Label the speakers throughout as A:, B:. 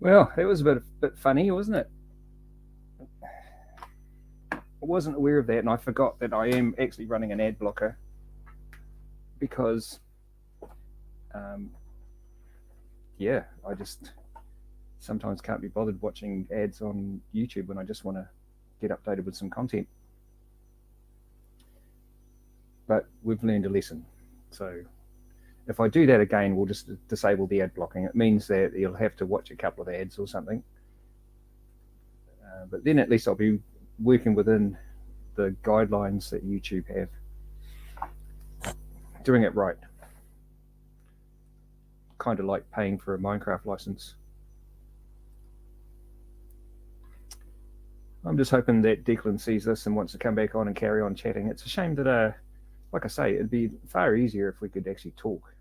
A: Well, it was a bit funny, wasn't it? I wasn't aware of that, and I forgot that I am actually running an ad blocker because, um, yeah, I just sometimes can't be bothered watching ads on YouTube when I just want to get updated with some content. But we've learned a lesson. So if I do that again, we'll just disable the ad blocking. It means that you'll have to watch a couple of ads or something. But then at least I'll be working within the guidelines that YouTube have, doing it right. Kind of like paying for a Minecraft license. I'm just hoping that Declan sees this and wants to come back on and carry on chatting. It's a shame that, like I say, it'd be far easier if we could actually talk,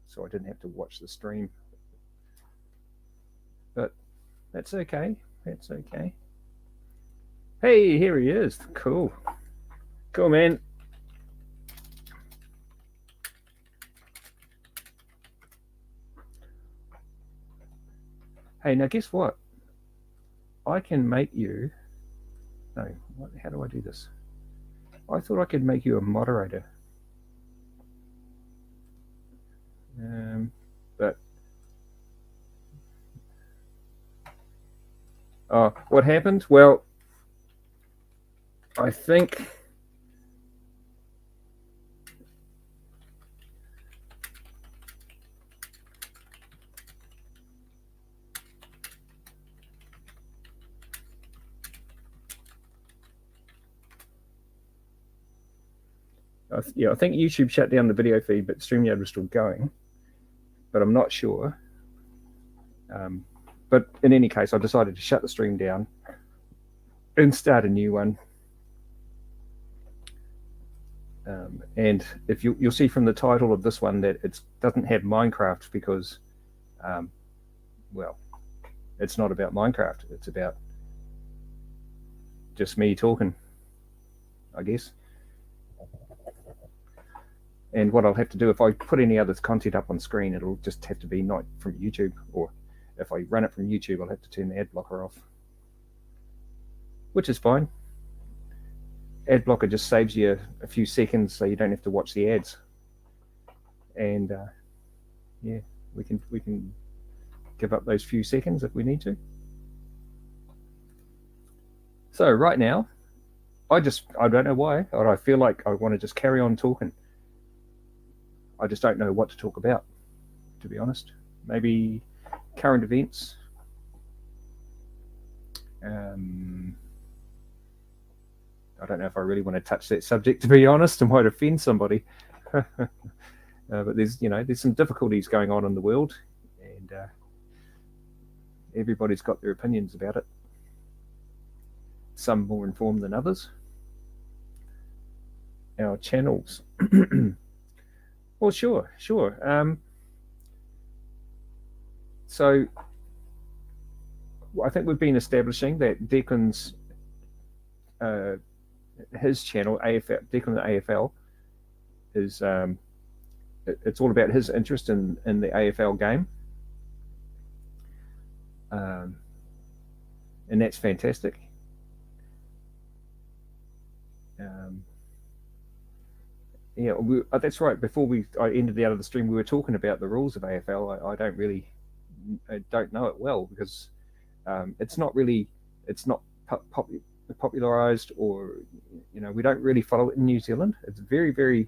A: so I didn't have to watch the stream. But that's okay. That's okay. Hey, here he is. Cool. Cool, man. Hey, now guess what? I can make you... No, how do I do this? I thought I could make you a moderator. But... Oh, what happened? Well, I think... I think YouTube shut down the video feed, but StreamYard was still going. But I'm not sure. But in any case, I decided to shut the stream down and start a new one. And if you'll see from the title of this one that it doesn't have Minecraft because, well, it's not about Minecraft. It's about just me talking, I guess. And what I'll have to do, if I put any other content up on screen, it'll just have to be not from YouTube, or if I run it from YouTube, I'll have to turn the ad blocker off, which is fine. Ad blocker just saves you a few seconds so you don't have to watch the ads. And yeah, we can give up those few seconds if we need to. So right now, I don't know why, but I feel like I want to just carry on talking. I just don't know what to talk about, to be honest. Maybe current events. I don't know if I really want to touch that subject, to be honest. It might offend somebody. But there's some difficulties going on in the world, and everybody's got their opinions about it. Some more informed than others. Our channels. Well, sure. So I think we've been establishing that Declan's his channel, AFL, Declan AFL, is it's all about his interest in the AFL game, and that's fantastic. Yeah, that's right. Before I ended the out of the stream, we were talking about the rules of AFL. I don't know it well because it's not popularized, or we don't really follow it in New Zealand. It's very, very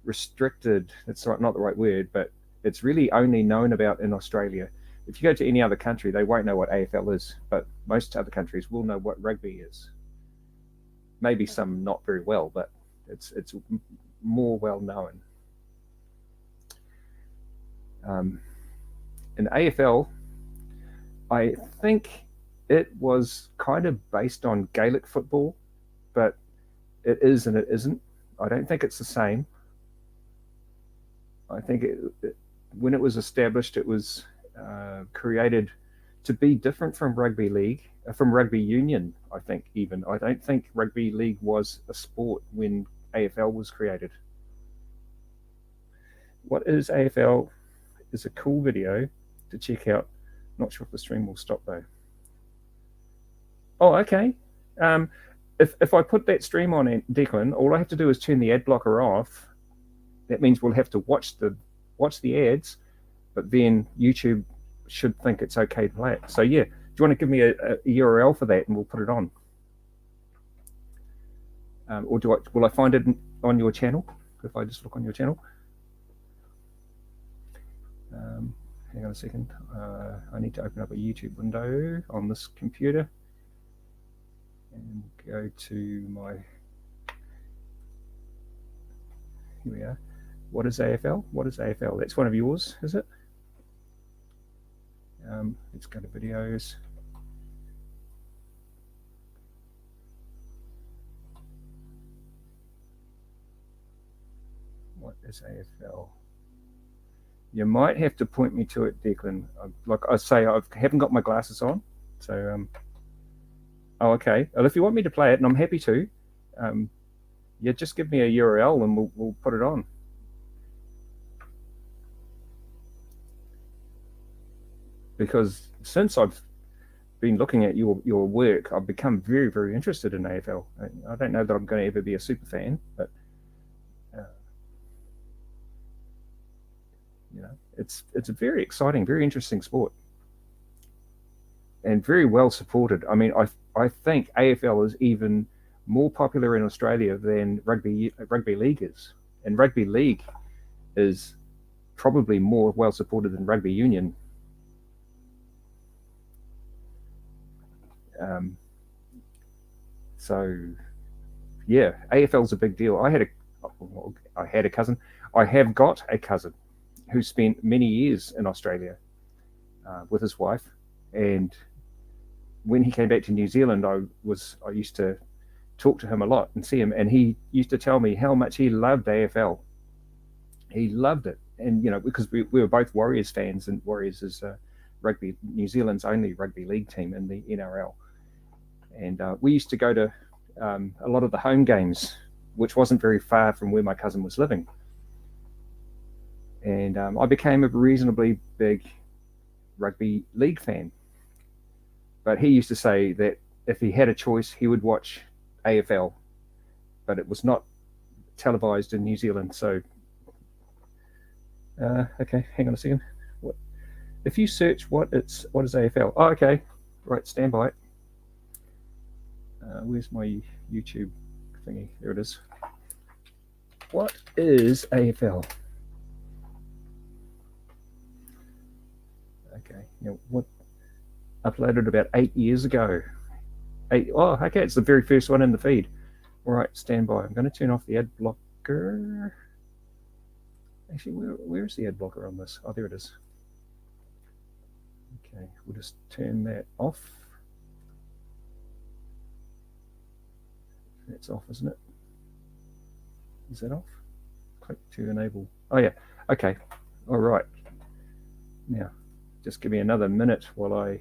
A: restricted. That's not the right word, but it's really only known about in Australia. If you go to any other country, they won't know what AFL is, but most other countries will know what rugby is. Maybe some not very well, but it's more well known. In AFL, I think it was kind of based on Gaelic football, but it is and it isn't. I don't think it's the same. I think when it was established, it was created to be different from rugby league, from rugby union, I think even. I don't think rugby league was a sport when AFL was created. What is AFL? is a cool video to check out. Not sure if the stream will stop though. Oh, okay. If I put that stream on, Declan, all I have to do is turn the ad blocker off. That means we'll have to watch the ads, but then YouTube should think it's okay to play it. So yeah, do you want to give me a URL for that and we'll put it on? Or will I find it on your channel if I just look on your channel? Hang on a second. I need to open up a YouTube window on this computer and go to my. Here we are. What is AFL? What is AFL? That's one of yours, is it? Let's go to videos. What is AFL? You might have to point me to it, Declan. Like I say, I haven't got my glasses on, so. Oh, okay. Well, if you want me to play it, and I'm happy to, yeah, just give me a URL and we'll put it on. Because since I've been looking at your work, I've become very, very interested in AFL. I don't know that I'm going to ever be a super fan, but you know, it's a very exciting, very interesting sport, and very well supported. I mean, I think AFL is even more popular in Australia than rugby league is, and rugby league is probably more well supported than rugby union. So yeah, AFL's a big deal. I had a cousin. I have got a cousin who spent many years in Australia with his wife, and when he came back to New Zealand, I used to talk to him a lot and see him, and he used to tell me how much he loved AFL. He loved it, and you know, because we were both Warriors fans, and Warriors is New Zealand's only rugby league team in the NRL. And we used to go to a lot of the home games, which wasn't very far from where my cousin was living. And I became a reasonably big rugby league fan. But he used to say that if he had a choice, he would watch AFL, but it was not televised in New Zealand. So, okay, hang on a second. If you search what is AFL? Oh, okay, right, stand by. Where's my YouTube thingy? There it is. What is AFL? Okay, what uploaded about 8 years ago. Oh, okay, it's the very first one in the feed. All right, stand by. I'm going to turn off the ad blocker. Actually, where's the ad blocker on this? Oh, there it is. Okay, we'll just turn that off. That's off, isn't it? Is that off? Click to enable. Oh yeah, okay. All right. Now, just give me another minute while I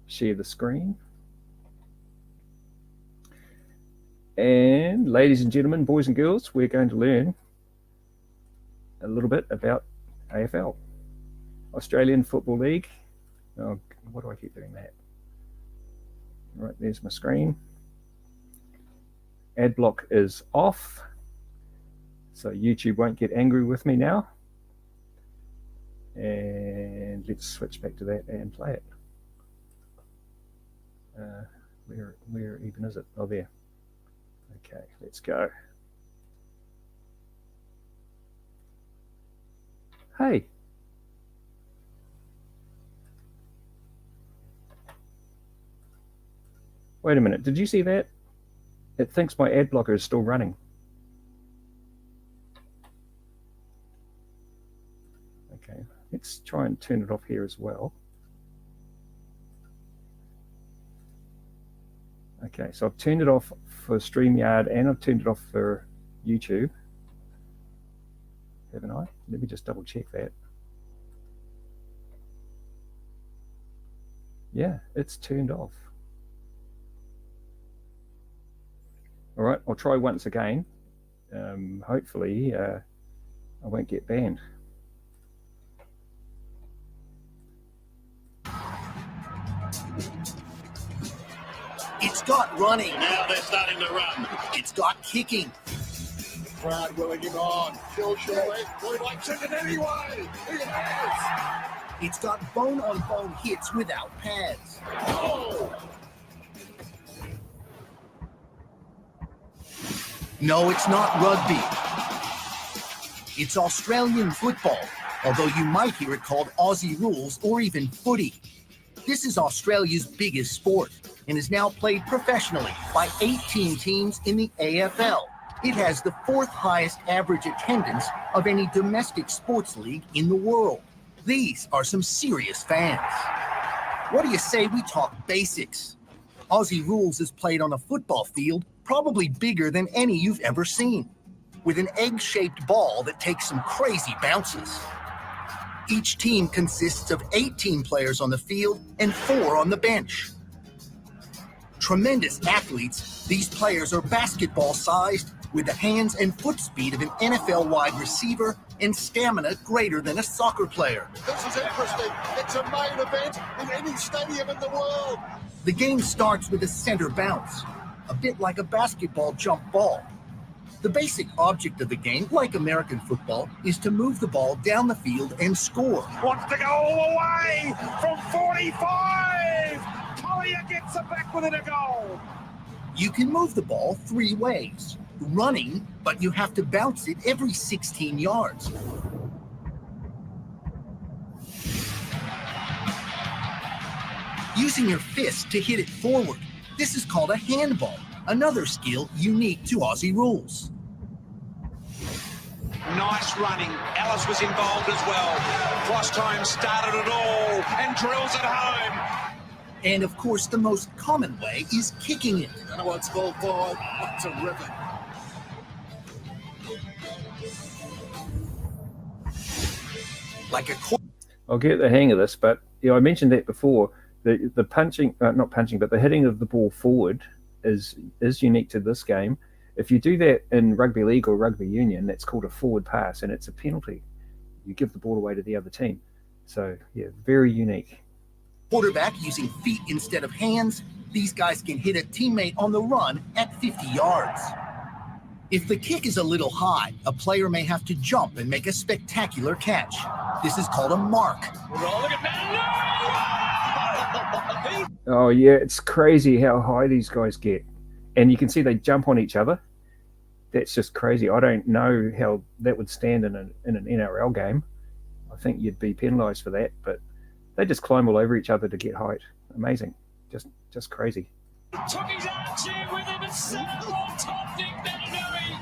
A: share the screen. And ladies and gentlemen, boys and girls, we're going to learn a little bit about AFL, Australian Football League. Oh, why do I keep doing that? All right, there's my screen. Ad block is off, so YouTube won't get angry with me now. And let's switch back to that and play it. Where even is it? Oh, there. Okay, let's go. Hey. Wait a minute, did you see that? It thinks my ad blocker is still running. Okay, let's try and turn it off here as well. Okay, so I've turned it off for StreamYard and I've turned it off for YouTube. Haven't I? Let me just double check that. Yeah, it's turned off. All right, I'll try once again. Hopefully I won't get banned.
B: It's got running.
C: Now they're starting to run.
B: It's got kicking.
C: Crowd willing him on. Still surely. Boy likes it in any way. He has.
B: It's got bone-on-bone hits without pads.
C: Oh!
B: No, it's not rugby. It's Australian football, although you might hear it called Aussie rules or even footy. This is Australia's biggest sport and is now played professionally by 18 teams in the AFL. It has the fourth highest average attendance of any domestic sports league in the world. These are some serious fans. What do you say we talk basics? Aussie rules is played on a football field probably bigger than any you've ever seen, with an egg-shaped ball that takes some crazy bounces. Each team consists of 18 players on the field and 4 on the bench. Tremendous athletes, these players are basketball-sized with the hands and foot speed of an NFL wide receiver and stamina greater than a soccer player.
C: This is interesting. It's a main event in any stadium in the world.
B: The game starts with a center bounce, a bit like a basketball jump ball. The basic object of the game, like American football, is to move the ball down the field and score.
D: Wants to go all the way from 45. Collier gets it back within a goal.
B: You can move the ball 3 ways. Running, but you have to bounce it every 16 yards. Using your fist to hit it forward. This is called a handball, another skill unique to Aussie rules.
D: Nice running. Ellis was involved as well. Frostholm started it all and drills it home.
B: And of course, the most common way is kicking it.
C: Oh, it's full forward. Terrific.
B: Like a
A: I'll get the hang of this, but I mentioned that before. The punching, not punching, but the hitting of the ball forward is unique to this game. If you do that in rugby league or rugby union, that's called a forward pass, and it's a penalty. You give the ball away to the other team. So yeah, very unique.
B: Quarterback using feet instead of hands, these guys can hit a teammate on the run at 50 yards. If the kick is a little high, a player may have to jump and make a spectacular catch. This is called a mark.
A: Oh yeah, it's crazy how high these guys get. And you can see they jump on each other. That's just crazy. I don't know how that would stand in an NRL game. I think you'd be penalised for that, but they just climb all over each other to get height. Amazing. Just crazy.
D: Took his armchair with him and sat on top Nick Beninovi.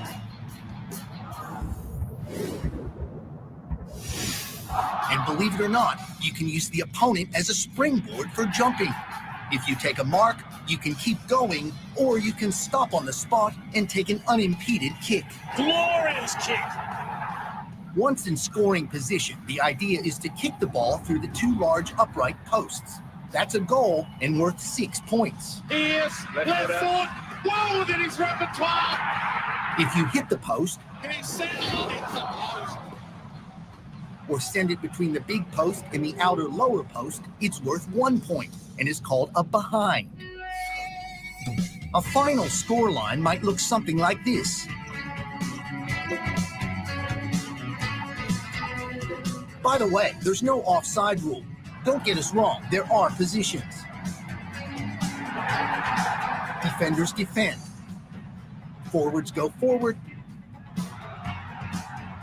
B: And believe it or not, you can use the opponent as a springboard for jumping. If you take a mark, you can keep going, or you can stop on the spot and take an unimpeded kick.
D: Glorious kick.
B: Once in scoring position, the idea is to kick the ball through the 2 large upright posts. That's a goal and worth 6 points.
D: Here's left foot. Whoa, that is repertoire.
B: If you hit the post,
D: And he sent it into the post.
B: or send it between the big post and the outer lower post, it's worth 1 point and is called a behind. A final score line might look something like this. By the way, there's no offside rule. Don't get us wrong, there are positions. Defenders defend. Forwards go forward.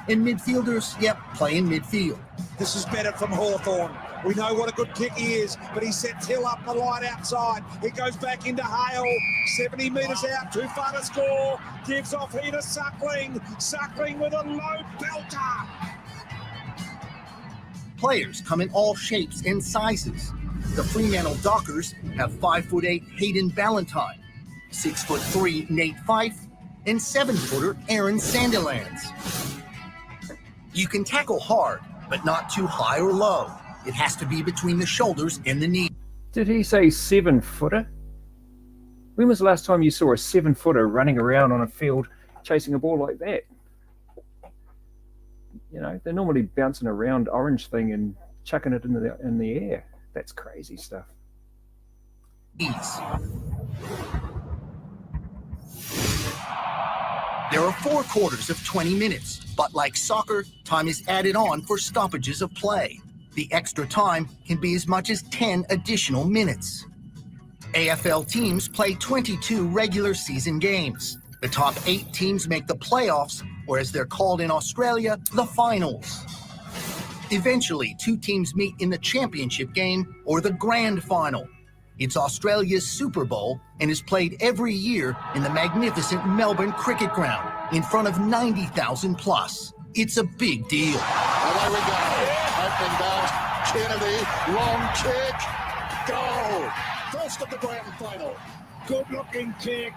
B: And midfielders, play in midfield.
E: This is better from Hawthorn. We know what a good kick he is, but he sets Hill up the line outside. He goes back into Hale, 70 metres out, too far to score. Gives off here to Suckling. Suckling with a low belter.
B: Players come in all shapes and sizes. The Fremantle Dockers have 5'8" Hayden Ballantyne, 6'3" Nate Fife, and 7-footer Aaron Sandilands. You can tackle hard, but not too high or low. It has to be between the shoulders and the knee.
A: Did he say 7-footer? When was the last time you saw a 7-footer running around on a field chasing a ball like that? You know, they're normally bouncing around orange thing and chucking it in the air. That's crazy stuff.
B: Ease. There are 4 quarters of 20 minutes, but like soccer, time is added on for stoppages of play. The extra time can be as much as 10 additional minutes. AFL teams play 22 regular season games. The top 8 teams make the playoffs, or as they're called in Australia, the finals. Eventually, 2 teams meet in the championship game or the grand final. It's Australia's Super Bowl and is played every year in the magnificent Melbourne Cricket Ground in front of 90,000 plus. It's a big deal.
C: Away we go. Opening bells. Kennedy, long kick. Goal. First of the grand final.
E: Good looking kick.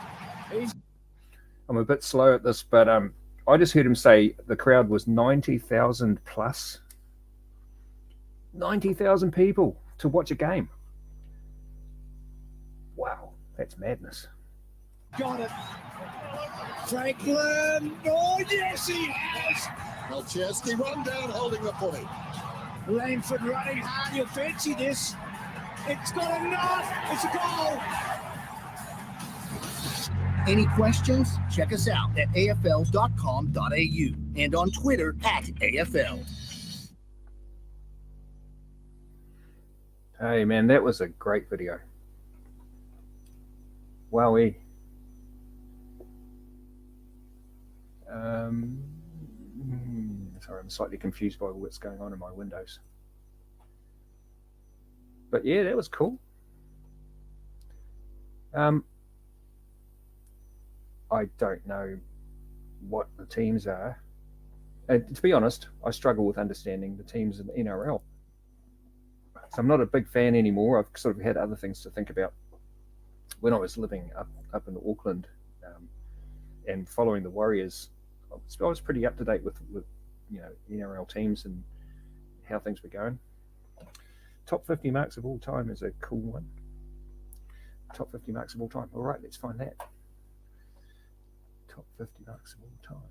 A: I'm a bit slow at this, but I just heard him say the crowd was 90,000 plus. 90,000 people to watch a game. Wow, that's madness.
E: Got it. Franklin. Oh, yes, he has.
C: Malcheski run down holding the footy.
E: Langford running hard. You fancy this? It's got enough. It's a goal.
B: Any questions? Check us out at afl.com.au and on Twitter @AFL.
A: Hey man, that was a great video. Wowee. Sorry, I'm slightly confused by what's going on in my windows. But yeah, that was cool. I don't know what the teams are. To be honest, I struggle with understanding the teams in the NRL. So I'm not a big fan anymore. I've sort of had other things to think about. When I was living up in Auckland and following the Warriors, I was pretty up to date with NRL teams and how things were going. Top 50 marks of all time is a cool one. Top 50 marks of all time. All right, let's find that. Top 50 marks of all time.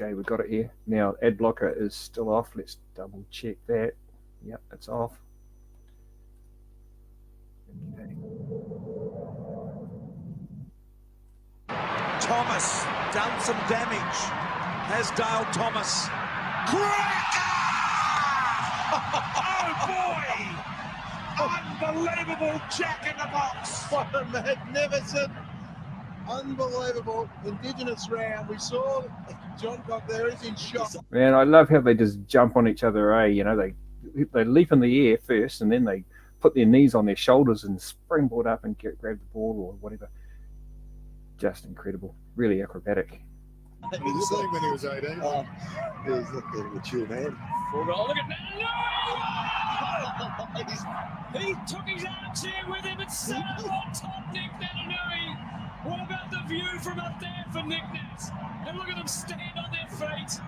A: Okay, we've got it here. Now, adblocker is still off. Let's double check that. Yep, it's off. Okay.
F: Thomas done some damage. Has Dale Thomas. Cracker! Oh boy! Unbelievable jack in the box.
G: What a magnificent, unbelievable Indigenous round. We saw John got there, he's in shock.
A: Man, I love how they just jump on each other, eh? You know, they leap in the air first and then they put their knees on their shoulders and springboard up and grab the ball or whatever. Just incredible. Really acrobatic.
C: He was saying when he was 18.
G: He's not getting a mature man.
H: Look at that. He took his armchair with him and sat up on top Nick Natanui. What about the view from up there for Nick Nat? And look at them stand on their feet.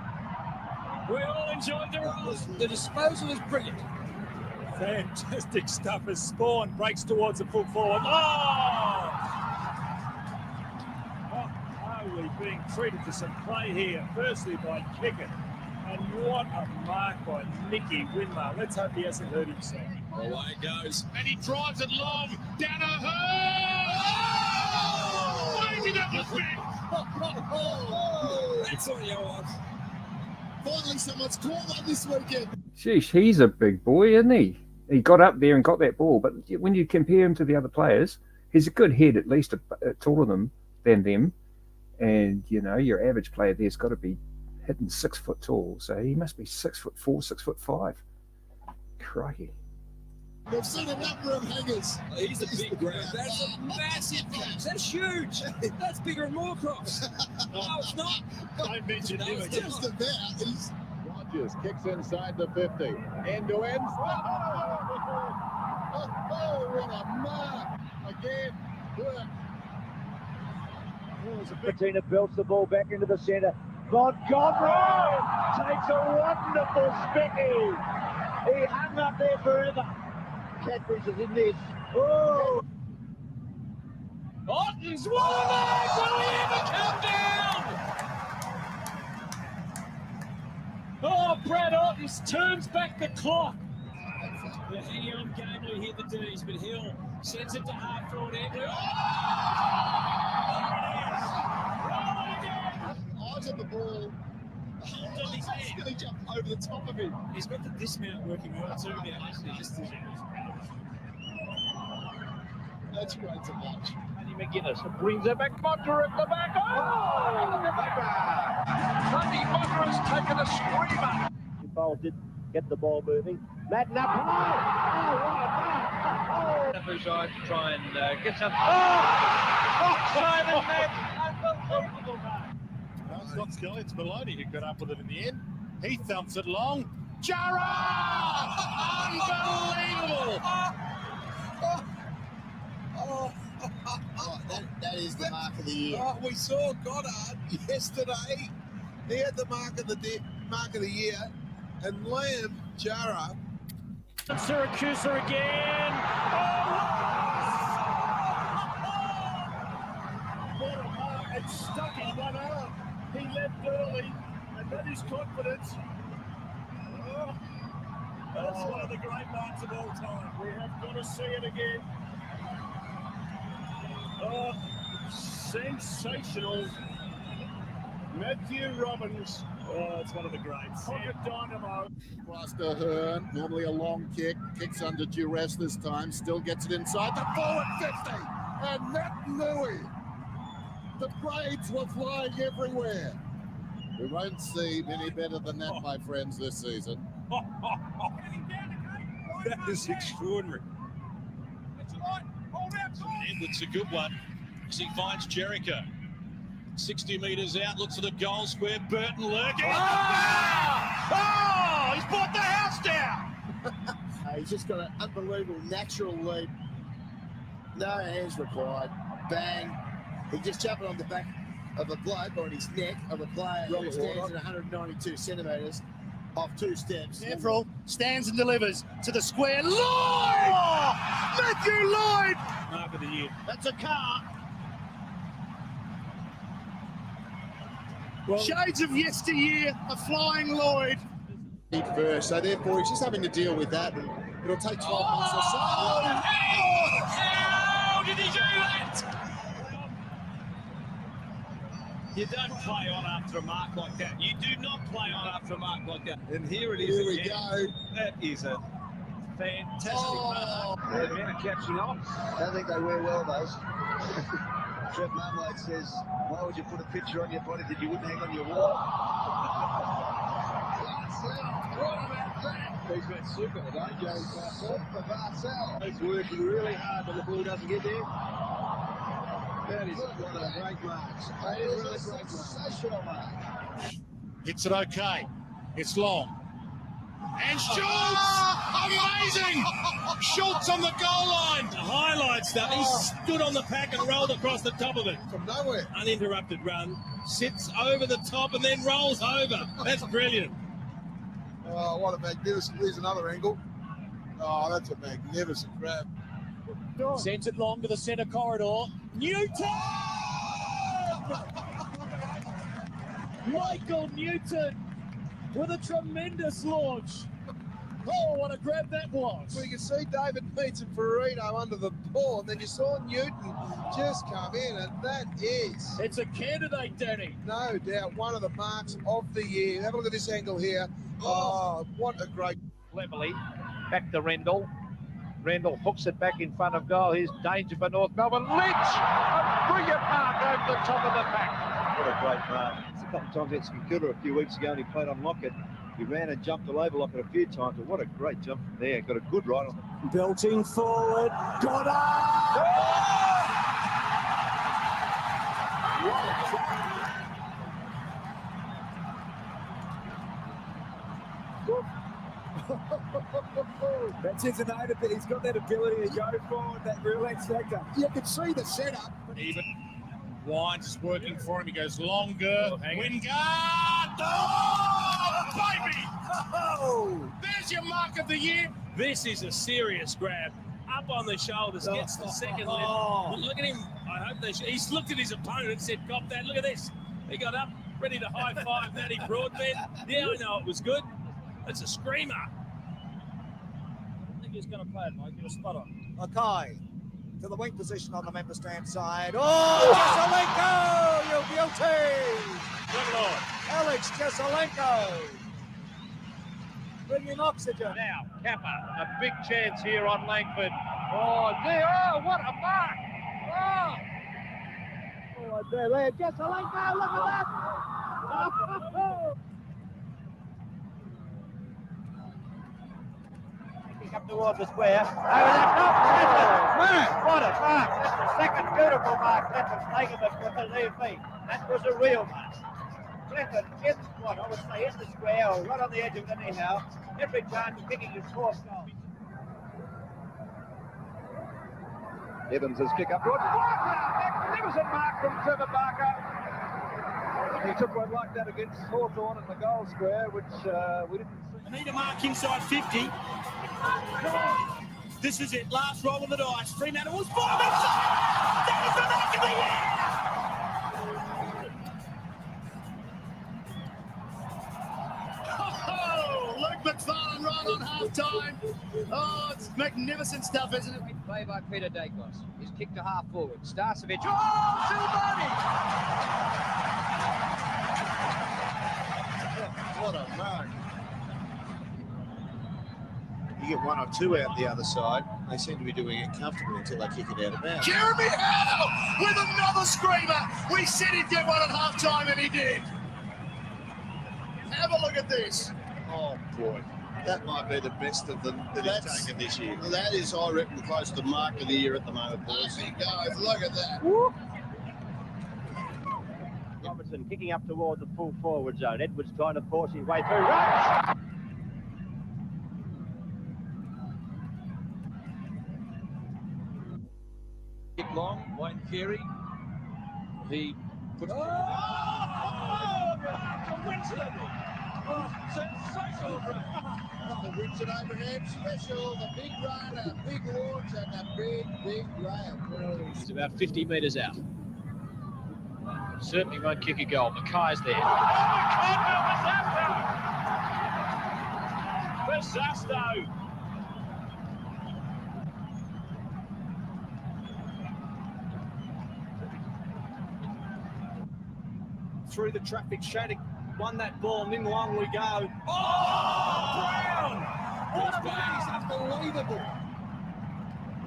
H: We all enjoyed the rolls. The disposal is brilliant.
E: Fantastic stuff as Spawn breaks towards the full forward. Holy, being treated to some play here. Firstly by Kickett. And what a mark by Nicky Winmar. Let's hope he hasn't hurt himself.
H: Away it goes. And he drives it long. Down a hole. That was big. That's what you want.
C: Finally, someone's caught one this weekend.
A: Sheesh, he's a big boy, isn't he? He got up there and got that ball, but when you compare him to the other players, he's a good head, at least taller than them. And, you know, your average player there's got to be hitting 6 foot tall, so he must be 6'4", 6'5". Crikey.
C: They've seen a number of hangers.
H: He's a big grab. That's a massive catch. That's huge. That's bigger than Moorcroft's. No, it's not.
E: Don't mention him again.
C: Just about. He's
I: Rogers kicks inside the 50. End to end.
C: oh, what a mark. Again, work.
J: Patina belts the ball back into the centre. Montgomery takes a wonderful spicky. He hung up there forever. Cadbury's is in this. Oh!
H: Otten's one leg! Will he ever come down? Oh, Brad Ottens turns back the clock. They're hanging on gamely here, the D's, but Hill sends it to half forward Egley. Oh!
G: Eyes on the ball. He's going to jump over the top of him.
H: He's got the dismount working well too now, actually.
G: That's great to watch.
J: Andy McGuinness brings it back. Motter at the back. Oh! Andy Motter has taken a screamer. Bowl did get the ball moving. Madden up. Side to try and get some. Simon Madden, unbelievable mark.
I: No, it's not Skelly, it's Maloney who got up with it in the end. He thumps it long. Jara! Unbelievable!
G: That is the mark of the year.
E: Oh, we saw Goddard yesterday. He had the mark of the year, and Liam Jara.
H: Syracuse again.
J: What a mark. It's stuck in one arm. He left early, and that is confidence. Oh, that's one of the great marks of all time. We have got to see it again. Oh, sensational. Matthew Robbins. Oh, it's one of the greats. Pocket dynamo.
I: Across to Hearn, normally a long kick, kicks under duress this time, still gets it inside the forward 50, and Matt Nui. The grades were flying everywhere. We won't see many better than that, my friends, this season.
F: That is extraordinary. It's a good one as he finds Jericho. 60 metres out, looks for the goal square. Burton lurking. Oh! He's brought the house down.
G: He's just got an unbelievable natural leap. No hands required. Bang. He just jumped on the back of a bloke or on his neck of a player who stands at 192 centimetres off 2 steps. Central stands and delivers to the square. Lloyd! Oh! Matthew Lloyd!
F: Mark of the year.
G: That's a car. Well, shades of yesteryear, a flying Lloyd. First, so therefore he's just having to deal with that, and it'll take 12 months or so.
H: How did he do that? You don't play on after a mark like that. You do not play on after a mark like that. And here it is.
G: Here we go.
H: That is a fantastic mark.
J: The men are catching on.
G: I don't think they wear well, those. Trev Marmalade says, why would you put a picture on your body that you wouldn't hang on your wall?
J: He's been super today, James Marcel. He's working really hard, but the ball doesn't get there. That is one of the great marks. That is really great mark. Sensational mark.
I: Hits it okay. It's long. And Schultz! Amazing! Schultz on the goal line!
F: The highlights that he stood on the pack and rolled across the top of it.
E: From nowhere.
F: Uninterrupted run, sits over the top and then rolls over. That's brilliant.
E: Oh, what a magnificent. Here's another angle. Oh, that's a magnificent grab.
H: Sends it long to the centre corridor. Newton! Michael Newton with a tremendous launch. Oh, what a grab that was.
E: Well, you can see David Meets and Ferrino under the ball, and then you saw Newton just come in, and that is...
H: It's a candidate, Danny.
E: No doubt one of the marks of the year. Have a look at this angle here. Oh, what a great...
J: Cleverly, back to Rendell. Rendell hooks it back in front of goal. Here's danger for North Melbourne. Lynch! A brilliant mark over the top of the pack. What a great mark. A couple of times against Computer a few weeks ago, and he played on Lockett. He ran and jumped all over Lockett a few times, but what a great jump from there. Got a good ride on it.
H: Belting forward. Goddard!
J: That's his innate, but he's got that ability to go forward, that real X factor.
G: You can see the setup.
I: Even. Wines is working for him. He goes longer. Wingard! Oh, baby! Oh, there's your mark of the year.
F: This is a serious grab. Up on the shoulders, gets the second left. Look at him
H: I hope they should. He's looked at his opponent and said, "Cop that! Look at this." He got up, ready to high five Matty Broadbent. Yeah, I know it was good. That's a screamer. I think he's going to play it, Mike. Get a spot on.
E: Okay, to the wing position on the member stand side. Oh, Jesselenko, you're guilty.
H: Good Lord.
E: Alex Jesselenko. Bringing oxygen.
J: Now, Kappa, a big chance here on Langford. Oh, there, oh, what a mark! Oh! Oh, there, Jesselenko, look at that! Oh. Kicking up towards the square. Over that top, Clifford! What a mark! That's the second beautiful mark Clifford's taken with the lead feet. That was a real mark. Clifford in what I would say in the square or right on the edge of it anyhow. Every chance of kicking his fourth goal.
K: Evans' kick up good. Magnificent mark from Trevor Barker. He took one like that against Hawthorn in the goal square, which we didn't see.
H: I need a mark inside 50. This is it. Last roll of the dice. Fremantle was 4 minutes. That is the mark of the year.
G: Luke McFarlane right on half-time. Oh, it's magnificent stuff, isn't it?
L: Play by Peter Dacos. He's kicked to half forward. Starcevic. Oh, Silvani!
G: What a mark. You get one or two out the other side. They seem to be doing it comfortably until they kick it out of bounds. Jeremy Howe with another screamer. We said he'd get one at half-time, and he did. Have a look at this. Oh, boy. That might be the best of them that he's taken this year. That is, I reckon, close to the mark of the year at the moment, boys. There he goes. Look at that. Woo.
J: Robertson kicking up toward the full forward zone. Edwards trying to force his way through. Rush!
D: Kick long, Wayne Carey. He puts
I: sensational run. The Richard Abraham special, the big run, a big launch, and a big rail.
H: He's about 50 metres out.
J: Certainly won't kick a goal. Mackay's there.
H: Oh, my God, Versasto! Through the traffic, Shattuck won that ball, and in long we go. Oh, Brown! What a that is unbelievable.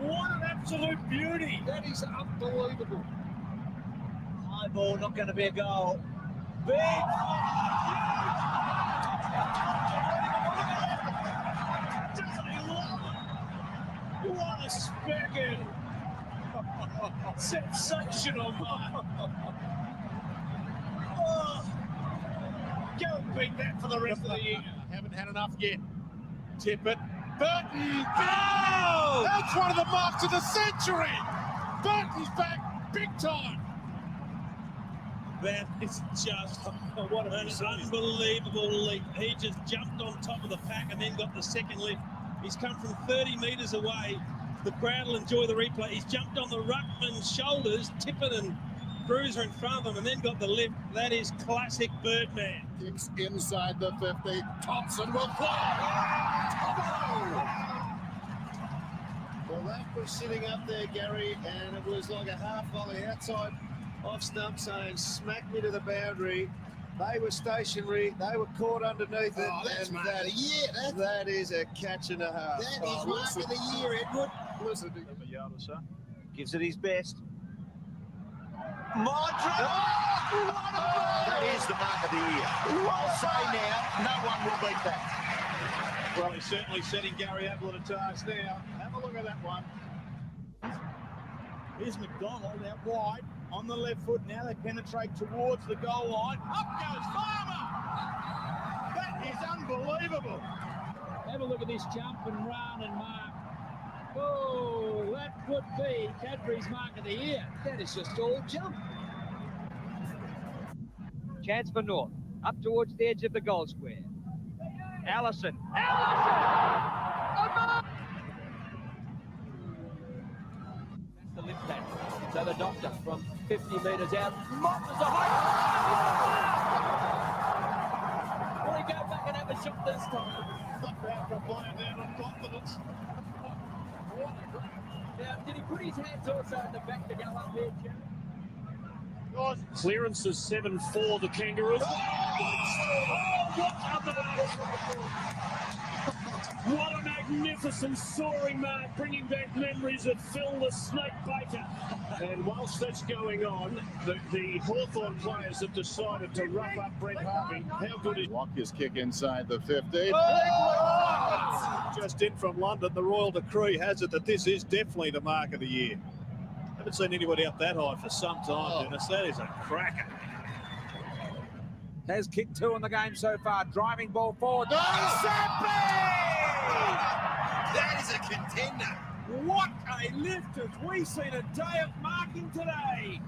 H: What an absolute beauty. That is unbelievable. High ball, not going to be a goal. Big! Doesn't he love it? What a spectacle! Sensational mark. Oh, go and beat that for the rest of the year.
F: Haven't had enough yet. Tip it. Burton! Oh! That's one of the marks of the century! Burton's back big time!
H: That is just what an unbelievable leap. He just jumped on top of the pack and then got the second lift. He's come from 30 metres away. The crowd will enjoy the replay. He's jumped on the ruckman's shoulders, Tippett and Cruiser in front of him, and then got the lift. That is classic Birdman.
I: Kicks inside the 50. Thompson will fly.
G: Well, that was sitting up there, Gary, and it was like a half volley outside off stump saying, smack me to the boundary. They were stationary. They were caught underneath it.
I: That's
G: and
I: mark of the year.
G: that is a catch and a half.
I: That is mark of the year, Edward.
G: Listen,
J: A yard or so. Gives it his best.
G: Modric!
I: That is the mark of the year. I'll say now, no one will beat that.
F: Well, he's certainly setting Gary Apple at a task now. Have a look at that one.
E: Here's McDonald out wide on the left foot. Now they penetrate towards the goal line. Up goes Farmer! That is unbelievable.
H: Have a look at this jump and run and mark. Oh, that could be Cadbury's mark of the year. That is just all jump.
L: Chance for North. Up towards the edge of the goal square. Allison. Allison! A mark! That's the lip pad. So the doctor from 50 metres out. Motters a high. Will he go back and have a shot this time?
F: Not bad for playing down on confidence.
L: Now, did he put his hands also in the back to go up there, Jerry?
F: Clearance is 7-4, the Kangaroos. Oh, what a mark! What a magnificent soaring mark, bringing back memories of Phil the Snake Baker. And whilst that's going on, the Hawthorn players have decided to rough up Brett Harvey. How good is...
I: Walk his kick inside the 50.
F: Oh! Just in from London, the royal decree has it that this is definitely the mark of the year. Haven't seen anybody up that high for some time, Dennis. That is a cracker.
J: Has kicked 2 in the game so far. Driving ball forward.
G: That is a contender.
J: What a lift as we seen a day of marking today.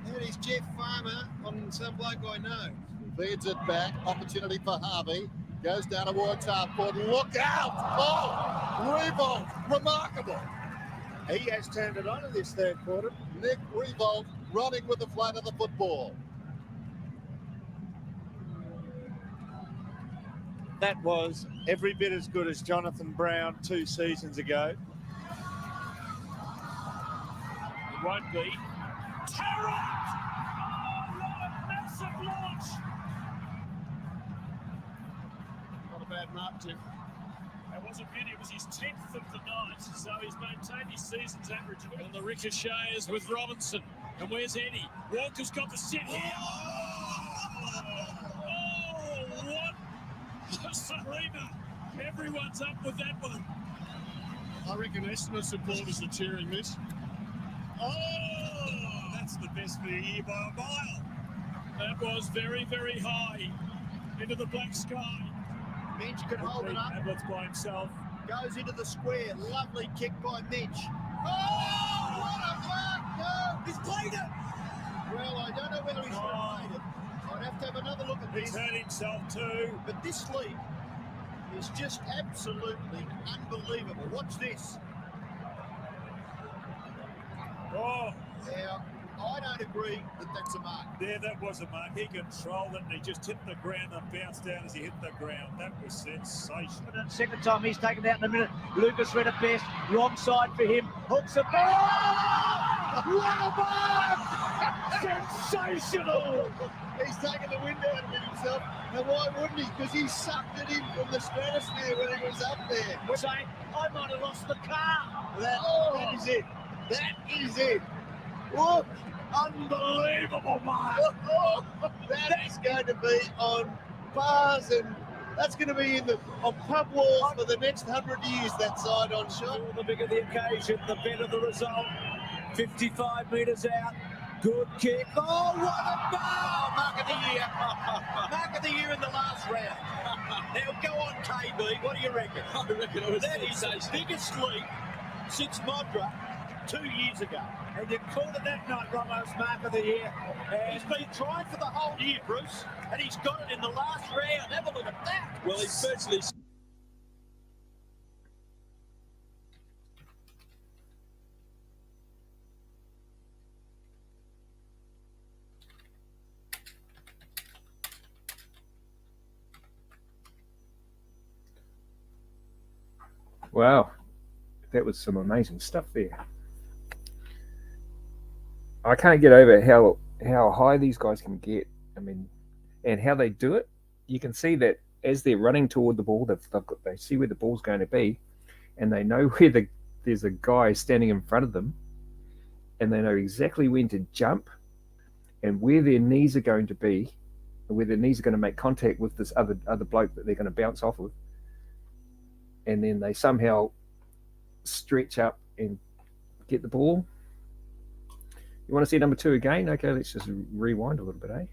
G: That is Jeff Farmer on some bloke I know.
I: Feeds it back. Opportunity for Harvey. Goes down towards half court. Look out! Oh! Revolt. Remarkable.
F: He has turned it on in this third quarter.
I: Nick Revolt running with the flight of the football.
F: That was every bit as good as Jonathan Brown 2 seasons ago. It won't be.
H: Tarrant! Oh, what a massive launch!
F: Not a bad mark, Tim.
H: That wasn't good. It was his 10th of the night, so he's maintained his season's average.
F: And the ricochets with Robinson. And where's Eddie? Walker's got the sit here.
H: Oh, what a Sarina! Everyone's up with that one.
F: I reckon Essendon supporters are cheering this.
H: Oh, that's the best for the year by a mile.
F: That was very, very high into the black sky.
G: Mitch can hold it up.
F: Ablett's by himself.
G: Goes into the square. Lovely kick by Mitch. Oh, what a mark! No, he's played it. Well, I don't know whether he's played it. I'd have to have another look at this.
F: He's hurt himself too.
G: But this league is just absolutely unbelievable. Watch this.
F: Oh,
G: Now, I don't agree that that's a mark.
F: there, that was a mark. He controlled it and he just hit the ground and bounced out as he hit the ground. That was sensational.
J: Second time he's taken out in a minute. Lucas read it best. Wrong side for him. Hooks it back. What a mark! Sensational!
G: He's taken the wind out of it himself. And why wouldn't he? Because he sucked it in from the stratosphere when he was up there.
J: We're saying, I might have lost the car.
G: That is it. That is it. Look.
J: Unbelievable mark.
G: That is going to be on bars, and that's going to be on pub walls for the next 100 years, that side-on shot.
J: The bigger the occasion, the better the result. 55 metres out. Good kick. Oh, what a ball!
G: Mark of the year. Mark of the year in the last round. Now, go on, KB. What do you reckon?
L: I reckon it was
G: That is the biggest leap since Modra 2 years ago.
J: And you called it that night, Ramos, mark of the year. And
G: He's been trying for the whole year, Bruce, and he's got it in the last round. Have a look at that.
L: Well, he's virtually...
A: Wow, that was some amazing stuff there. I can't get over how high these guys can get. I mean, and how they do it. You can see that as they're running toward the ball, they see where the ball's going to be, and they know where there's a guy standing in front of them, and they know exactly when to jump, and where their knees are going to be, and where their knees are going to make contact with this other bloke that they're going to bounce off of. And then they somehow stretch up and get the ball. You want to see number 2 again? Okay, let's just rewind a little bit, eh?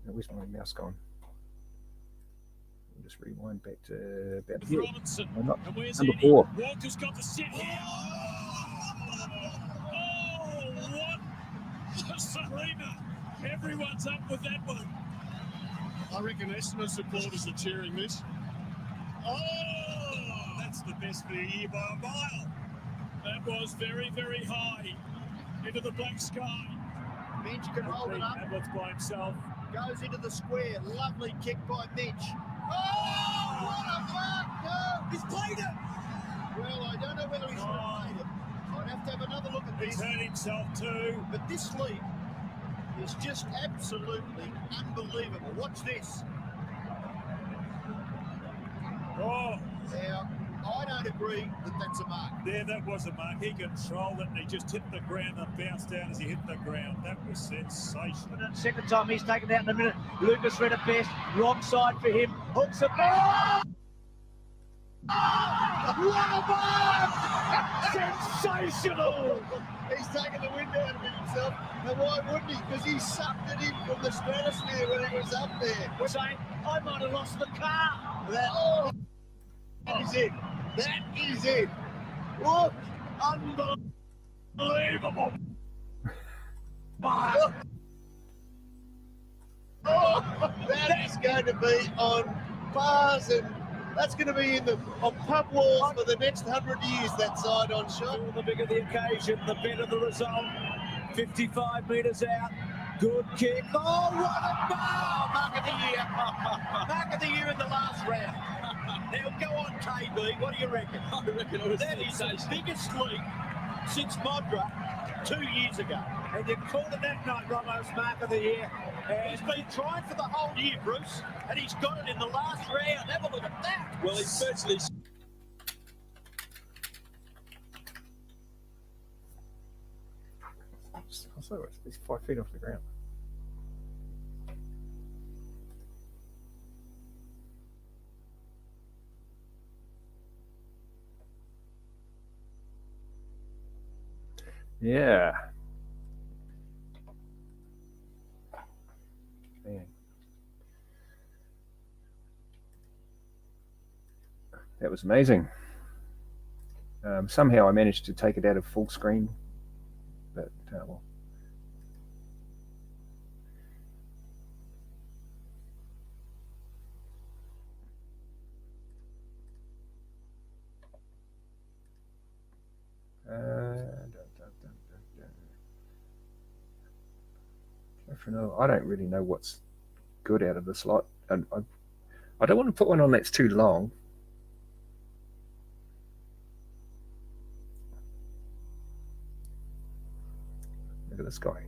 A: Where's my mouse gone? I'll just rewind back to about here.
F: Robinson.
A: No,
F: And where's
A: number
F: Eddie?
A: 4.
F: Walker's got the sit here. Oh, what a Sarina. Everyone's up with that one. I reckon Essendon supporters are cheering this. Oh, that's the best for the year by a mile. That was very, very high into the black sky.
G: Minch can hold it up.
F: Edwards by himself.
G: Goes into the square. Lovely kick by Minch. Oh, what a mark! No,
F: he's played it.
G: Well, I don't know whether he's played it. I'd have to have another look at this.
F: He's hurt himself too.
G: But this league is just absolutely unbelievable. Watch this.
F: Oh.
G: Now, I don't agree that that's a mark.
F: There, that was a mark. He controlled it and he just hit the ground and bounced down as he hit the ground. That was sensational.
J: Second time he's taken it out in a minute. Lucas read it best. Wrong side for him. Hooks it back.
G: What a mark!
J: Sensational!
G: He's taken the wind out of himself. And why wouldn't he? Because he sucked it in from the stratosphere when he was up there.
J: We're saying, I might have lost the car.
G: That is it. That is it. Look,
J: unbelievable.
G: That is going to be on bars, and that's going to be on pub walls for the next 100 years, that side-on shot.
F: The bigger the occasion, the better the result. 55 metres out. Good kick. Oh, what a ball!
G: Mark of the year. Mark of the year in the last round.
F: Now go on, KB. What do you reckon?
G: I reckon it was
F: that is the biggest league since Modra 2 years ago. And you called it that night, Ramos, Mark of the Year. He's been trying for the whole year, Bruce, and he's got it in the last round. Have a look at that.
G: Well, he's virtually...
A: It's 5 feet off the ground. Yeah. Man. That was amazing. Somehow I managed to take it out of full screen, but well. I don't really know what's good out of this lot, and I don't want to put one on that's too long. Look at this guy,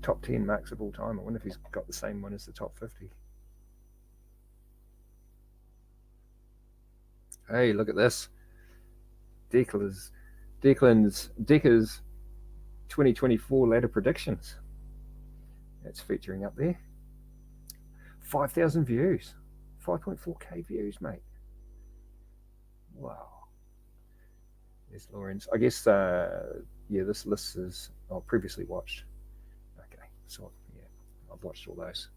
A: top 10 marks of all time. I wonder if he's got the same one as the top 50. Hey, look at this. Decker's 2024 ladder predictions. That's featuring up there. 5,000 views. 5.4k views, mate. Wow. There's Lawrence. I guess, yeah, this list is previously watched. Okay, so yeah, I've watched all those.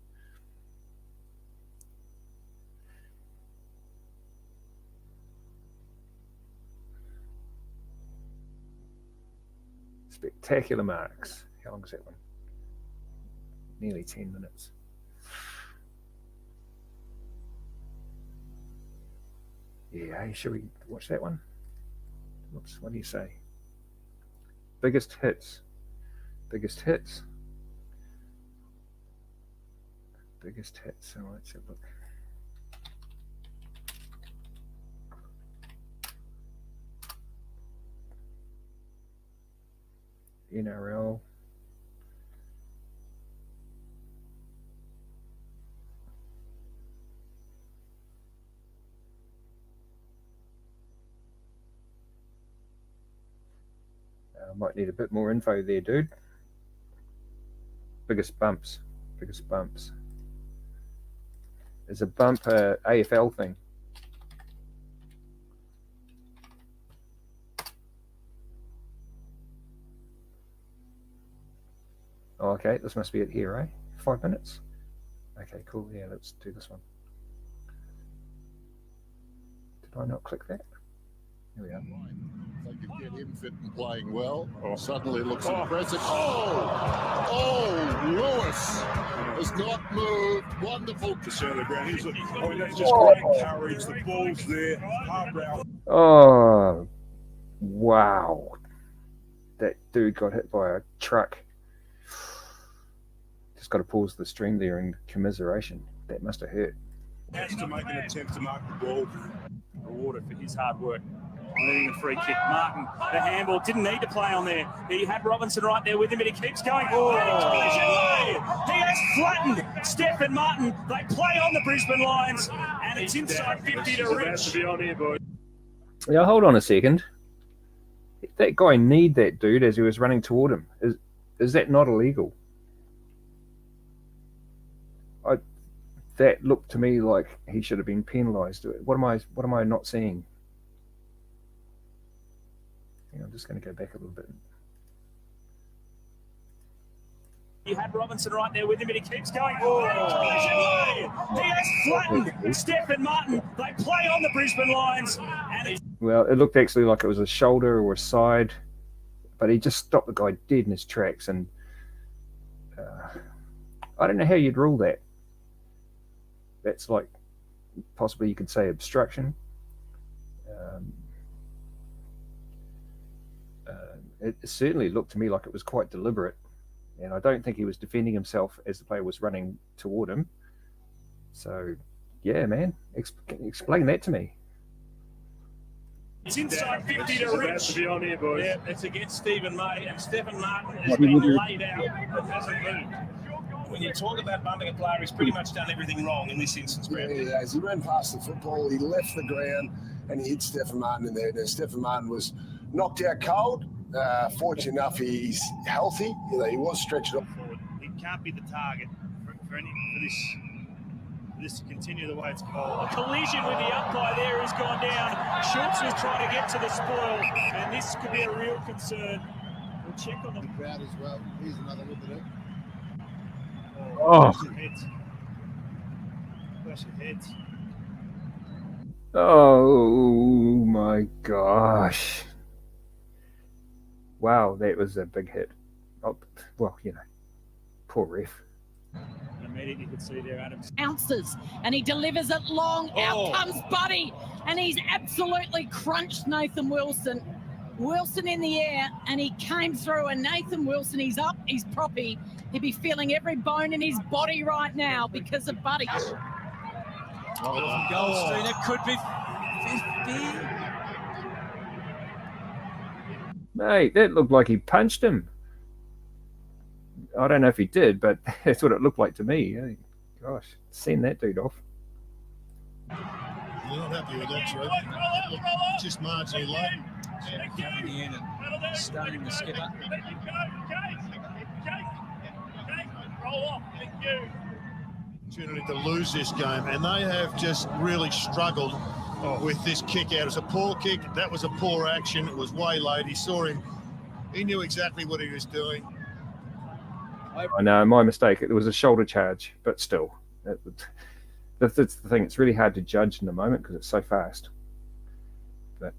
A: Spectacular marks. How long is that one? Nearly 10 minutes. Yeah, hey, should we watch that one? What do you say? Biggest hits. Biggest hits. Biggest hits. All right, let's have a look. NRL. Might need a bit more info there, dude. Biggest bumps. Biggest bumps. There's a bump AFL thing. Oh, okay, this must be it here, eh? 5 minutes? Okay, cool. Yeah, let's do this one. Did I not click that? Here we are.
I: If they could get him fit and playing well, suddenly it looks impressive. Oh, Lewis has not moved. Wonderful.
E: To center the ground. He's that's just great courage. The ball's there. Hard round.
A: Oh, wow. dude got hit by a truck. Just got to pause the stream there in commiseration. That must have hurt.
F: Has to make an attempt to mark the ball. Rewarded for his hard work. Needing a free kick. Martin, the handball, didn't need to play on there. He had Robinson right there with him, but he keeps going. Oh, he has flattened Stephen Martin. They play on the Brisbane Lions, and it's inside 50 to Rich.
A: Yeah, hold on a second. That guy kneed that dude as he was running toward him. Is that not illegal? That looked to me like he should have been penalised. What am I not seeing? I'm just going to go back a little bit.
F: He had Robinson right there with him, but he keeps going. Oh, he has flattened Stephen Martin. They play on the Brisbane Lions, and
A: well, it looked actually like it was a shoulder or a side, but he just stopped the guy dead in his tracks, and I don't know how you'd rule that. That's like possibly you could say obstruction. It certainly looked to me like it was quite deliberate, and I don't think he was defending himself as the player was running toward him. So, yeah, man, explain that to me.
F: it's inside 50 to Rich. Yeah, it's against Stephen May, and Stephen Martin has been laid out and hasn't moved. When you talk about bumping a player, he's pretty much done everything wrong in this instance, Graham.
M: Yeah, he has. He ran past the football, he left the ground, and he hit Stephen Martin in there. Now, Stephen Martin was knocked out cold. Fortunate enough, he's healthy. He was stretched up.
F: He can't be the target for this to continue the way it's gone. A collision with the umpire there has gone down. Schultz was trying to get to the spoil, and this could be a real concern. We'll check on the
G: crowd as well. Here's another look at it.
A: Oh.
F: Clash of heads.
A: Oh my gosh. Wow, that was a big hit. Oh, well, poor ref.
F: Immediately you could see there Adams.
N: Ounces, and he delivers it long. Out comes Buddy, and he's absolutely crunched Nathan Wilson. Wilson in the air, and he came through, and Nathan Wilson, he's up, he's proppy. He'd be feeling every bone in his body right now because of Buddy.
H: Goldstein, it could be 50.
A: Mate, that looked like he punched him. I don't know if he did, but that's what it looked like to me. Gosh, send that dude off.
O: You're not happy with that, Troy. Just marginally late.
H: Coming in and starting the skipper.
O: Opportunity to lose this game, and they have just really struggled with this kick out. It was a poor kick. That was a poor action. It was way late. He saw him. He knew exactly what he was doing.
A: I know, my mistake. It was a shoulder charge, but still. That's the thing. It's really hard to judge in the moment because it's so fast. But,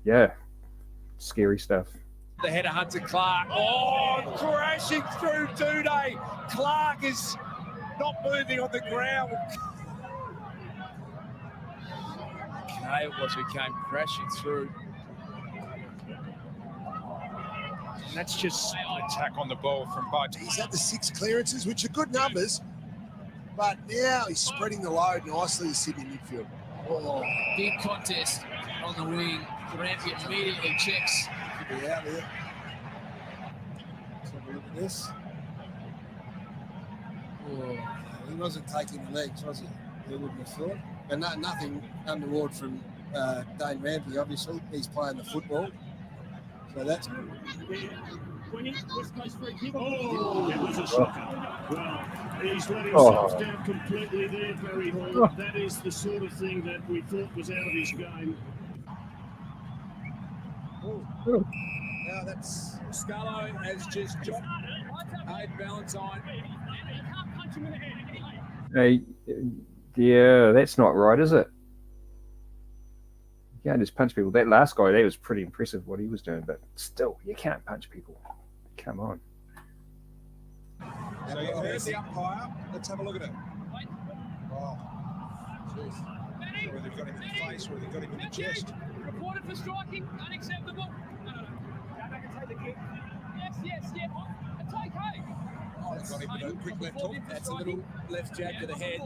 A: yeah, scary stuff.
H: The header, Hunter Clark. Oh, crashing through Duday. Clark is not moving on the ground. Okay, it was who came crashing through. And that's just an attack on the ball from Bud.
M: He's had the 6 clearances, which are good numbers, but now he's spreading the load nicely to Sydney midfield.
H: Oh, big contest on the wing. Rampy immediately checks.
M: Could be out there. Let's have a look at this. Oh, he wasn't taking the legs, was he? He wouldn't have thought. And nothing untoward from Dane Rampy, obviously. He's playing the football. So that's good.
F: That was a shocker. Well, he's let himself down completely there, Barry Hall. That is the sort of thing that we thought was out of his game.
H: Now that's Scalo has just dropped Aid Valentine.
A: Hey, yeah, that's not right, is it? You can't just punch people. That last guy, that was pretty impressive what he was doing, but still, you can't punch people. Come on.
H: So there's the umpire. Let's have a look at it. Oh, jeez. Whether they've got him in the face or they've got him in the chest.
N: Reported for striking, unacceptable. No.
H: Yes. It's okay.
E: That's got him with a quick left hook. That's a little left jab to the head.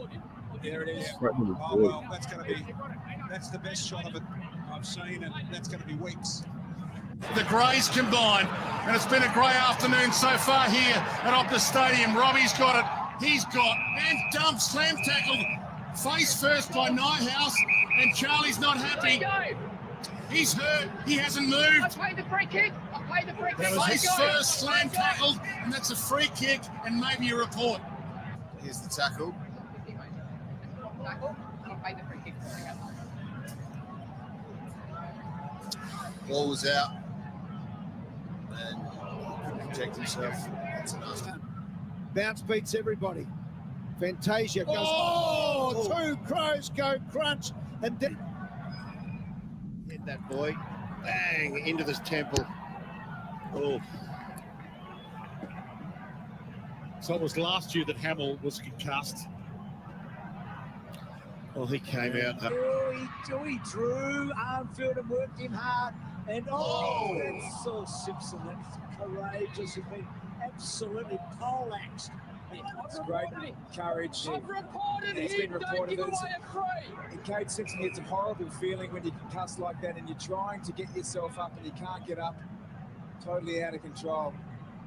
E: There it is.
A: Right in the
E: Oh,
A: void.
E: well, that's the best shot of it I've seen, and that's going to be weeks.
O: The greys combined, and it's been a grey afternoon so far here at Optus Stadium. Robbie's got it. He's got and dump slam tackled face first by Nyhouse, and Charlie's not happy. He's hurt. He hasn't moved.
H: I played the free kick.
O: Face first, slam tackled, and that's a free kick and maybe a report.
I: Here's the tackle. Ball was out and couldn't protect himself. That's enough.
G: Bounce beats everybody. Fantasia goes, two crows go crunch, and then hit that boy, bang, into this temple. Oh.
F: So it was last year that Hamill was concussed.
G: Oh, he came out.
E: He drew Armfield and worked him hard. And that's Saul Simpson. That's courageous. He's been absolutely poleaxed. It's great courage. It's been reported that Cade Simpson gets a horrible feeling when you concuss like that and you're trying to get yourself up and you can't get up. Totally out of control.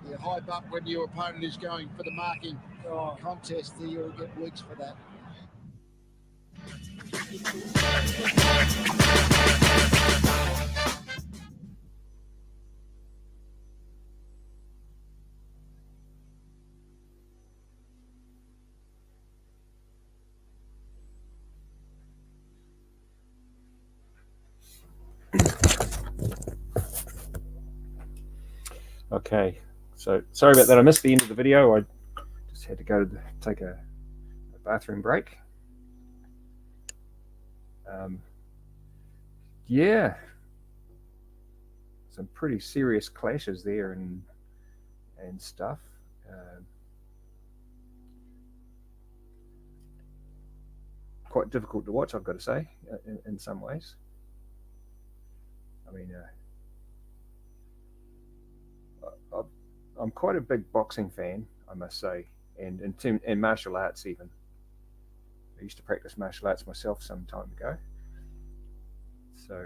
I: You hype up when your opponent is going for the marking contest. You'll get weeks for that.
A: Okay, so sorry about that. I missed the end of the video. I just had to go take a bathroom break. Yeah, some pretty serious clashes there and stuff. Quite difficult to watch, I've got to say, in some ways. I mean, I'm quite a big boxing fan, I must say, and martial arts even. I used to practice martial arts myself some time ago. So, I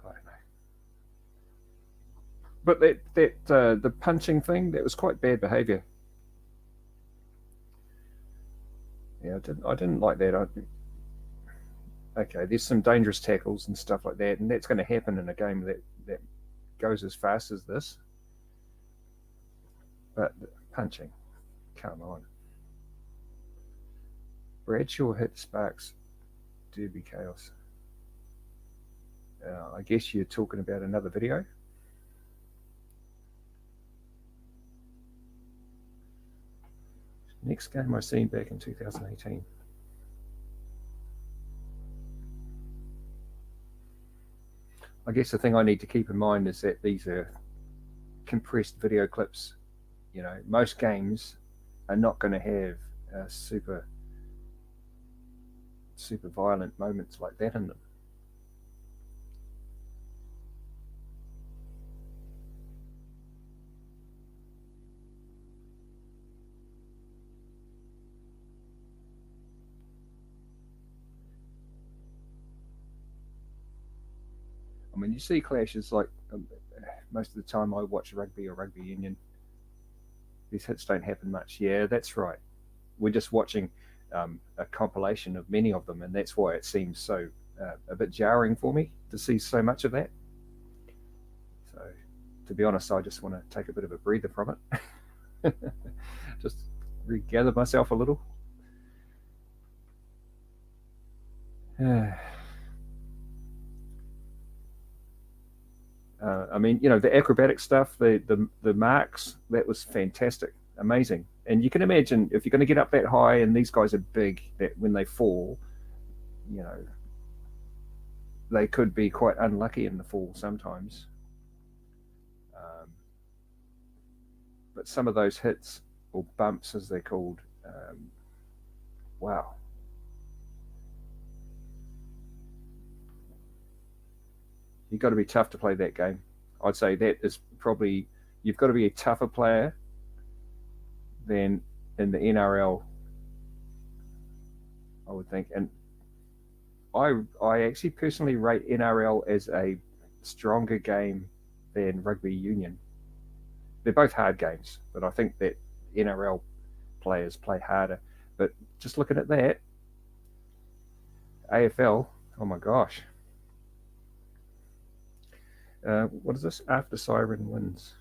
A: don't know. But the punching thing, that was quite bad behaviour. Yeah, I didn't like that. Okay, there's some dangerous tackles and stuff like that, and that's going to happen in a game that goes as fast as this. But punching, come on. Bradshaw hit Sparks, Derby Chaos. I guess you're talking about another video. Next game I seen back in 2018. I guess the thing I need to keep in mind is that these are compressed video clips. You know, most games are not going to have super violent moments like that in them. I mean, you see clashes like most of the time I watch rugby or rugby union. These hits don't happen much. Yeah, that's right. We're just watching a compilation of many of them, and that's why it seems so a bit jarring for me to see so much of that. So, to be honest, I just want to take a bit of a breather from it. Just regather myself a little. I mean, you know, the acrobatic stuff, the marks, that was fantastic, amazing. And you can imagine if you're going to get up that high, and these guys are big, that when they fall, you know, they could be quite unlucky in the fall sometimes. But some of those hits, or bumps as they're called, wow. You've got to be tough to play that game. I'd say that is probably, you've got to be a tougher player than in the NRL, I would think. And I actually personally rate NRL as a stronger game than rugby union. They're both hard games, but I think that NRL players play harder. But just looking at that, AFL, oh my gosh. What is this? After siren wins.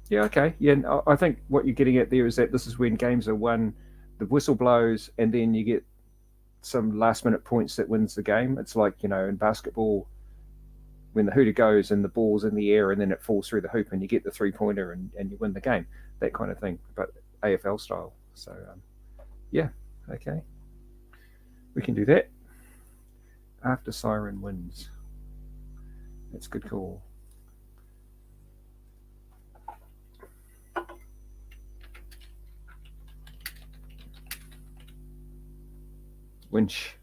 A: Yeah, okay. Yeah, I think what you're getting at there is that this is when games are won, the whistle blows, and then you get some last-minute points that wins the game. It's like, you know, in basketball, when the hooter goes and the ball's in the air and then it falls through the hoop and you get the three-pointer and you win the game, that kind of thing, but AFL style. So, yeah, okay. We can do that. After siren wins. That's a good call. Winch.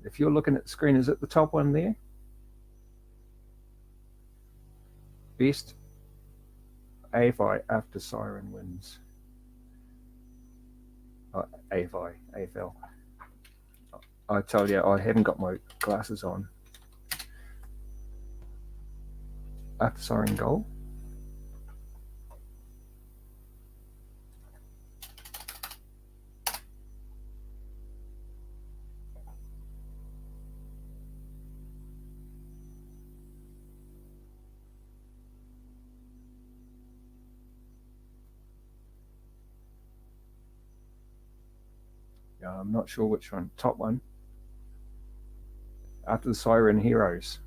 A: If you're looking at the screen, is it the top one there? Best AFI after siren wins. AFL. I told you I haven't got my glasses on. After siren goal. I'm not sure which one. Top one. After the siren, heroes.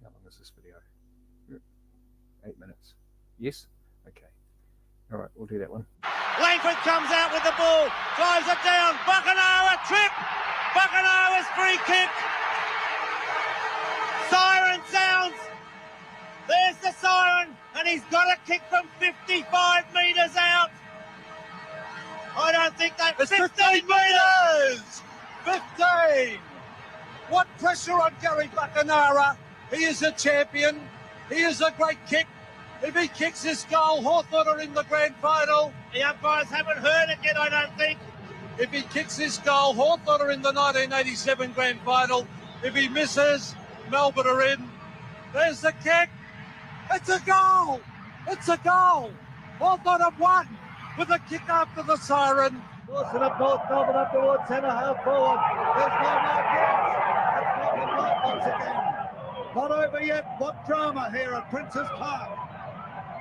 A: How long is this video? 8 minutes. Yes? Okay. All right, we'll do that one.
P: Langford comes out with the ball, drives it down. Buckenauer trip. Buckenauer's free kick. Siren sounds. There's the siren, and he's got a kick from 55 metres out. I don't think that.
E: It's 15 metres. 15. What pressure on Gary Buckenauer? He is a champion. He is a great kick. If he kicks this goal, Hawthorn are in the grand final.
P: The umpires haven't heard it yet, I don't think.
E: If he kicks this goal, Hawthorn are in the 1987 grand final. If he misses, Melbourne are in. There's the kick. It's a goal. It's a goal. Hawthorn have won with a kick after the siren.
J: Wilson up north, Melbourne up towards centre, half forward. There's no mark yet. That's Malcolm Blight once again. Not over yet. What drama here at Princes Park.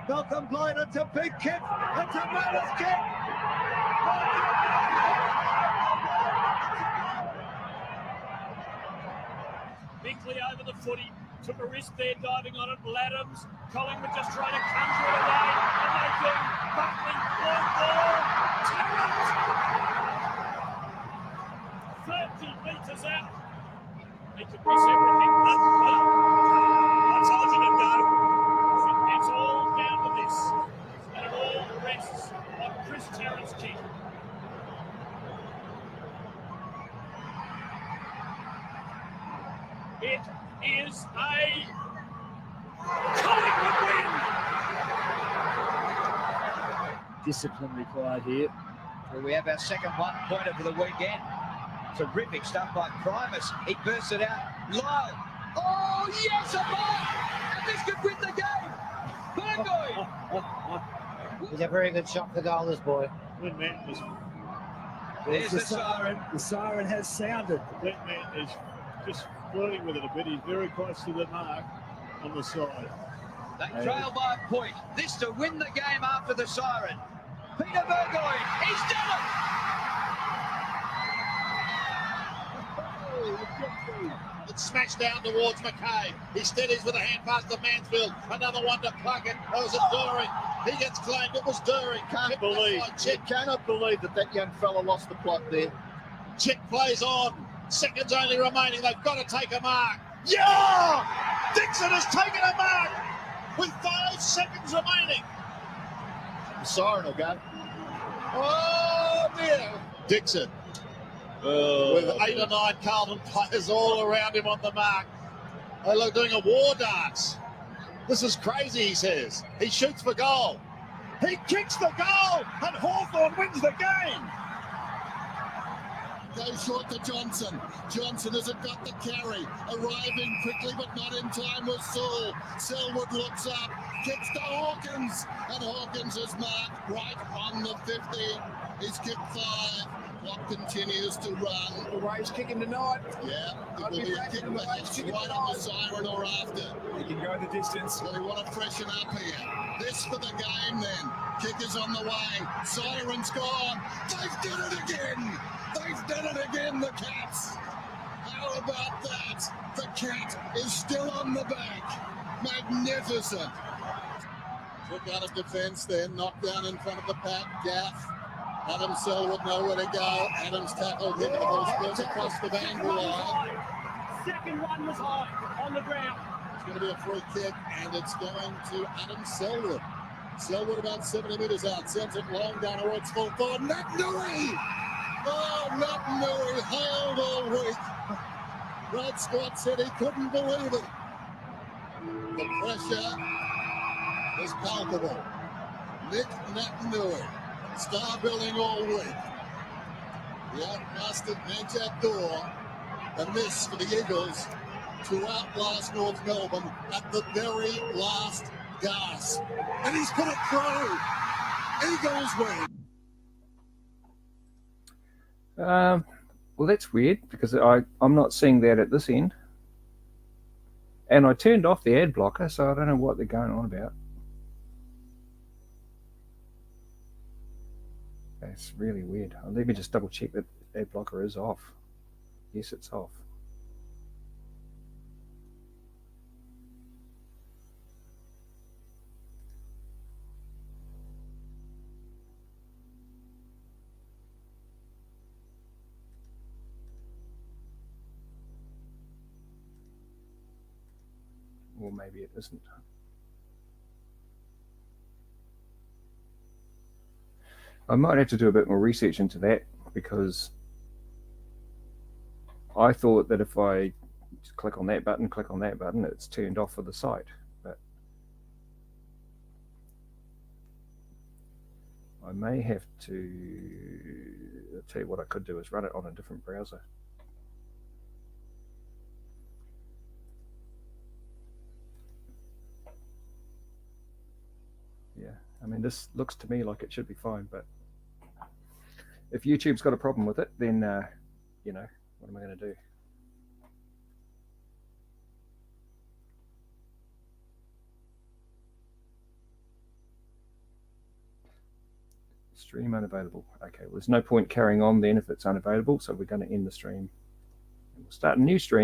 J: Malcolm Blight, it's a big kick. It's a murderous kick.
F: Bickley over the footy, took a risk there diving on it. Laddams, Collingwood just trying to conjure it away, and they do. Buckley, long ball, Tarrant! 30 metres out. He could miss everything. I told you to go. It's all down to this, and it all rests on Chris Tarrant's kick. It is a Collingwood win.
J: Discipline required here.
L: Well, we have our second one-pointer for the weekend. Terrific stuff by Primus. He bursts it out low. Oh, yes, a mark! And this could win the game. Burgoyne.
Q: He's a very good shot for goal, this boy.
F: Glenn Manton is.
J: There's the siren. The siren has sounded.
F: Glenn Manton is just flirting with it a bit. He's very close to the mark on the side.
L: They trail by a point. This to win the game after the siren. Peter Burgoyne, he's done it!
C: It's smashed down towards McKay. He steadies with a hand pass to Mansfield. Another one to Plunkett. That was a Dory.
I: He gets claimed. It was Dury.
K: Cannot believe that young fella lost the plot there.
I: Chick plays on. Seconds only remaining. They've got to take a mark. Yeah! Dixon has taken a mark with 5 seconds remaining.
K: The siren will go.
I: Oh, dear. Dixon. With 8 or 9 Carlton players all around him on the mark. They look doing a war dance. This is crazy, he says. He shoots for goal. He kicks the goal, and Hawthorn wins the game.
M: Goes short to Johnson. Johnson hasn't got the carry. Arriving quickly, but not in time was Saul. Selwood looks up, kicks to Hawkins, and Hawkins is marked right on the 50. He's kicked 5. Clock continues to run.
G: The Rays kicking tonight.
M: Yeah, it will be a kick perhaps right on the siren or after.
G: He can go the distance.
M: Well, we want to freshen up here. This for the game then. Kick is on the way. Siren's gone. They've done it again. They've done it again, the Cats. How about that? The Cat is still on the back. Magnificent.
I: Took out of defence then, knocked down in front of the pack. Gaff. Adam Selwood nowhere to go. Adams tackled him, and the ball spills across the boundary line.
F: Second one was high on the ground.
I: It's going to be a free kick, and it's going to Adam Selwood. Selwood about 70 metres out, sends it long down towards full forward. Nui! Oh, Nui hailed all week. Brad Scott said he couldn't believe it. The pressure is palpable. Nick Nui, star building all week. The outmasted Manjat Door, and this for the Eagles to outlast North Melbourne at the very last gasp. And he's put it through. Eagles win.
A: Well, that's weird because I'm not seeing that at this end. And I turned off the ad blocker, so I don't know what they're going on about. That's really weird. Let me just double check that ad blocker is off. Yes, it's off. Or maybe it isn't. I might have to do a bit more research into that, because I thought that if I click on that button, it's turned off for the site. But I may have to, I'll tell you what I could do is run it on a different browser. Yeah, I mean, this looks to me like it should be fine, but if YouTube's got a problem with it, then, you know, what am I going to do? Stream unavailable. Okay, well, there's no point carrying on then if it's unavailable, so we're going to end the stream. We'll start a new stream.